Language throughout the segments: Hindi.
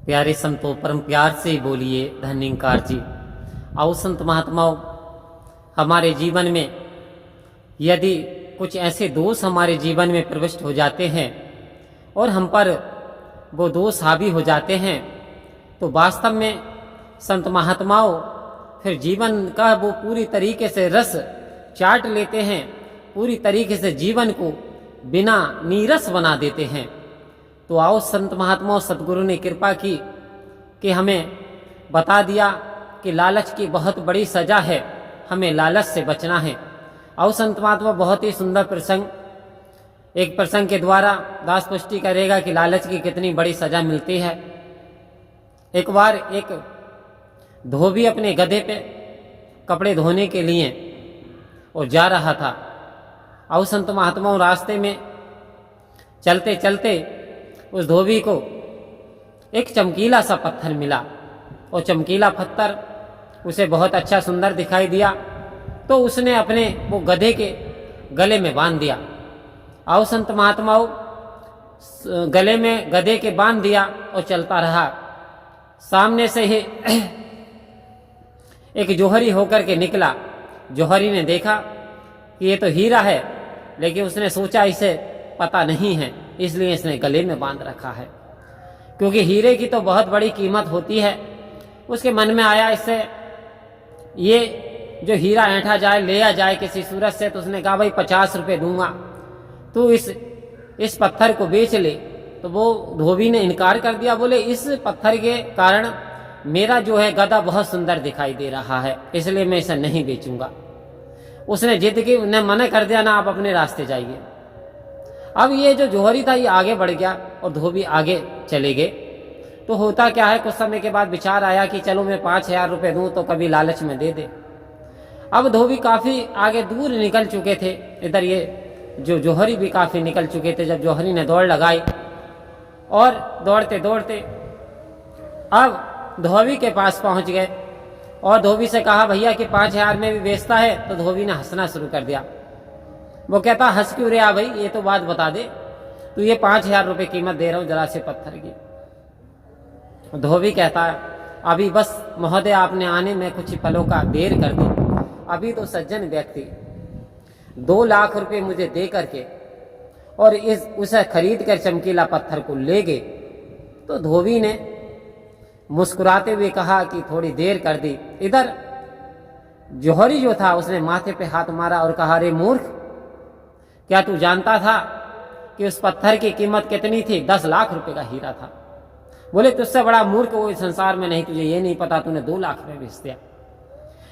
प्यारे संतों, परम प्यार से बोलिए धन्यकार जी। आओ संत महात्माओं, हमारे जीवन में यदि कुछ ऐसे दोष हमारे जीवन में प्रविष्ट हो जाते हैं और हम पर वो दोष हावी हो जाते हैं, तो वास्तव में संत महात्माओं फिर जीवन का वो पूरी तरीके से रस चाट लेते हैं, पूरी तरीके से जीवन को बिना नीरस बना देते हैं। तो आओ संत महात्माओं, सतगुरु ने कृपा की कि हमें बता दिया कि लालच की बहुत बड़ी सजा है, हमें लालच से बचना है। आओ संत महात्मा, बहुत ही सुंदर प्रसंग, एक प्रसंग के द्वारा दास पुष्टि करेगा कि लालच की कितनी बड़ी सजा मिलती है। एक बार एक धोबी अपने गधे पे कपड़े धोने के लिए और जा रहा था। आओ संत महात्माओं, रास्ते में चलते चलते उस धोबी को एक चमकीला सा पत्थर मिला और चमकीला पत्थर उसे बहुत अच्छा सुंदर दिखाई दिया, तो उसने अपने वो गधे के गले में बांध दिया। आओ संत महात्माओं, गले में गधे के बांध दिया और चलता रहा। सामने से ही एक जौहरी होकर के निकला। जौहरी ने देखा कि ये तो हीरा है, लेकिन उसने सोचा इसे पता नहीं है, इसलिए इसने गले में बांध रखा है, क्योंकि हीरे की तो बहुत बड़ी कीमत होती है। उसके मन में आया इससे ये जो हीरा ऐंठा जाए, लिया जाए किसी सूरत से। तो उसने कहा भाई 50 रुपये दूंगा, तू इस पत्थर को बेच ले। तो वो धोबी ने इनकार कर दिया, बोले इस पत्थर के कारण मेरा जो है गधा बहुत सुंदर दिखाई दे रहा है, इसलिए मैं इसे नहीं बेचूंगा। उसने जिद की, उन्हें मना कर दिया, ना आप अपने रास्ते जाइए। अब ये जो जौहरी था ये आगे बढ़ गया और धोबी आगे चले गए। तो होता क्या है, कुछ समय के बाद विचार आया कि चलो मैं 5000 रुपये दूं तो कभी लालच में दे दे। अब धोबी काफी आगे दूर निकल चुके थे, इधर ये जो जौहरी भी काफी निकल चुके थे। जब जौहरी ने दौड़ लगाई और दौड़ते दौड़ते अब धोबी के पास पहुंच गए और धोबी से कहा भैया कि 5000 में भी बेचता है। तो धोबी ने हंसना शुरू कर दिया। वो कहता हंस क्यों रहा भाई, ये तो बात बता दे, तो ये 5000 रुपये कीमत दे रहा हूं जरा से पत्थर की। धोबी कहता है अभी बस महोदय, आपने आने में कुछ पलों का देर कर दी। अभी तो सज्जन व्यक्ति 2 लाख रुपए मुझे दे करके और उसे खरीद कर चमकीला पत्थर को ले गए। तो धोबी ने मुस्कुराते हुए कहा कि थोड़ी देर कर दी। इधर जौहरी जो था उसने माथे पे हाथ मारा और कहा, अरे मूर्ख, क्या तू जानता था कि उस पत्थर की कीमत कितनी थी? 10 लाख रुपए का हीरा था। बोले तुझसे बड़ा मूर्ख वो इस संसार में नहीं, तुझे ये नहीं पता, तूने 2 लाख में बेच दिया।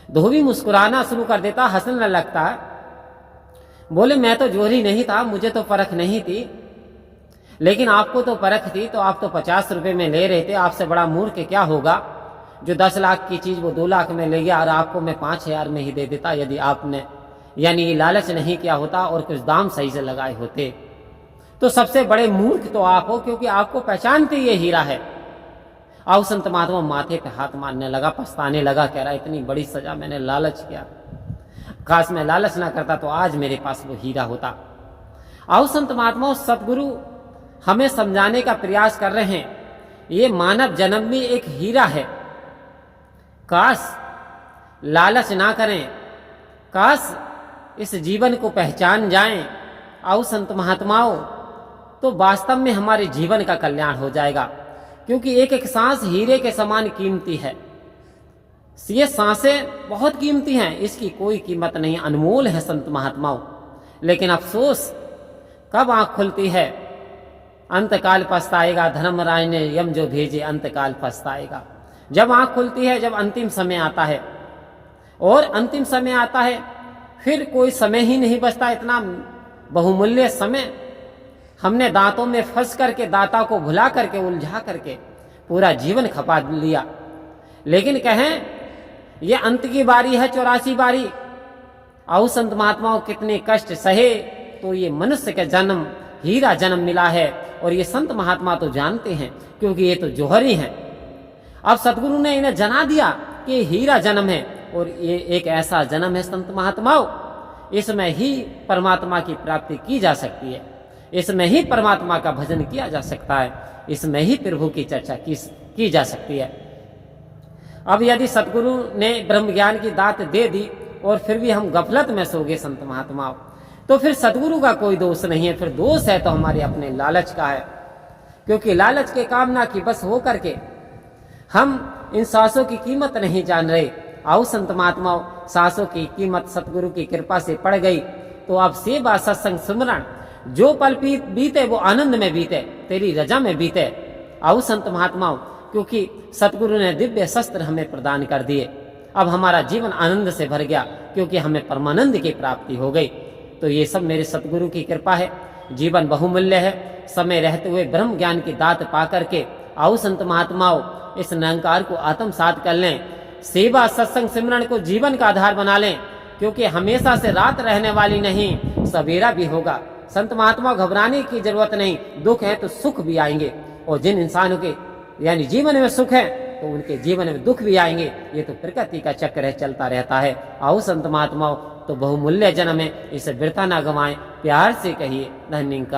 धोबी मुस्कुराना शुरू कर देता, हंसने लगता है। बोले मैं तो जौहरी नहीं था, मुझे तो परख नहीं थी, लेकिन आपको तो परख थी, तो आप तो 50 रुपए में ले रहे थे। आपसे बड़ा मूर्ख क्या होगा जो 10 लाख की चीज वो 2 लाख में ले गया और आपको मैं 5000 में ही दे देता, यदि आपने यानी लालच नहीं किया होता और कुछ दाम सही से लगाए होते। तो सबसे बड़े मूर्ख तो आप हो, क्योंकि आपको पहचानते ये हीरा है। आओ संत महात्मा माथे पे हाथ मारने लगा, पछताने लगा, कह रहा इतनी बड़ी सजा, मैंने लालच किया, काश मैं लालच ना करता तो आज मेरे पास वो हीरा होता। आओ संत महात्मा, सतगुरु हमें समझाने का प्रयास कर रहे हैं, ये मानव जन्म में एक हीरा है। काश लालच ना करें, काश इस जीवन को पहचान जाएं। आओ संत महात्माओं, तो वास्तव में हमारे जीवन का कल्याण हो जाएगा, क्योंकि एक एक सांस हीरे के समान कीमती है। ये सांसें बहुत कीमती हैं, इसकी कोई कीमत नहीं, अनमोल है संत महात्माओं। लेकिन अफसोस कब आंख खुलती है, अंतकाल पछताएगा, धर्मराज ने यम जो भेजे अंतकाल पछताएगा। जब आंख खुलती है, जब अंतिम समय आता है, और अंतिम समय आता है फिर कोई समय ही नहीं बचता। इतना बहुमूल्य समय हमने दांतों में फंस करके, दाता को भुला करके, उलझा करके पूरा जीवन खपा लिया। लेकिन कहें ये अंत की बारी है, 84 बारी। आओ संत महात्माओं, कितने कष्ट सहे तो ये मनुष्य का जन्म, हीरा जन्म मिला है। और ये संत महात्मा तो जानते हैं, क्योंकि ये तो जौहरी हैं। अब सतगुरु ने इन्हें जना दिया कि हीरा जन्म है, और ये एक ऐसा जन्म है संत महात्माओं, इसमें ही परमात्मा की प्राप्ति की जा सकती है, इसमें ही परमात्मा का भजन किया जा सकता है, इसमें ही प्रभु की चर्चा की जा सकती है। अब यदि सतगुरु ने ब्रह्म ज्ञान की दात दे दी और फिर भी हम गफलत में सो गए संत महात्माओं, तो फिर सतगुरु का कोई दोष नहीं है, फिर दोष है तो हमारे अपने लालच का है। क्योंकि लालच के कामना की बस हो करके हम इन सांसों की कीमत नहीं जान रहे। आओ संत महात्माओं, सांसों की कीमत सतगुरु की कृपा से पड़ गई तो अब सेवा सत्संग सुमरण जो पल बीते वो आनंद में बीते, तेरी रजा में बीते। आओ संत महात्माओं, क्योंकि सतगुरु ने दिव्य शस्त्र हमें प्रदान कर दिए। अब हमारा जीवन आनंद से भर गया क्योंकि हमें परमानंद की प्राप्ति हो गई। तो ये सब मेरे सतगुरु की कृपा है। जीवन बहुमूल्य है, समय रहते हुए ब्रह्म ज्ञान की दात पा करके आओ संत महात्माओं, इस निरंकार को आत्मसात कर लें। सेवा सत्संग सिमरन को जीवन का आधार बना लें, क्योंकि हमेशा से रात रहने वाली नहीं, सवेरा भी होगा। संत महात्मा घबराने की जरूरत नहीं, दुख है तो सुख भी आएंगे, और जिन इंसानों के यानी जीवन में सुख है तो उनके जीवन में दुख भी आएंगे। ये तो प्रकृति का चक्र है, चलता रहता है। आओ संत महात्माओं, तो बहुमूल्य जन्म है, इसे वृथा ना गंवाएं, प्यार से कहिए धन्यवाद।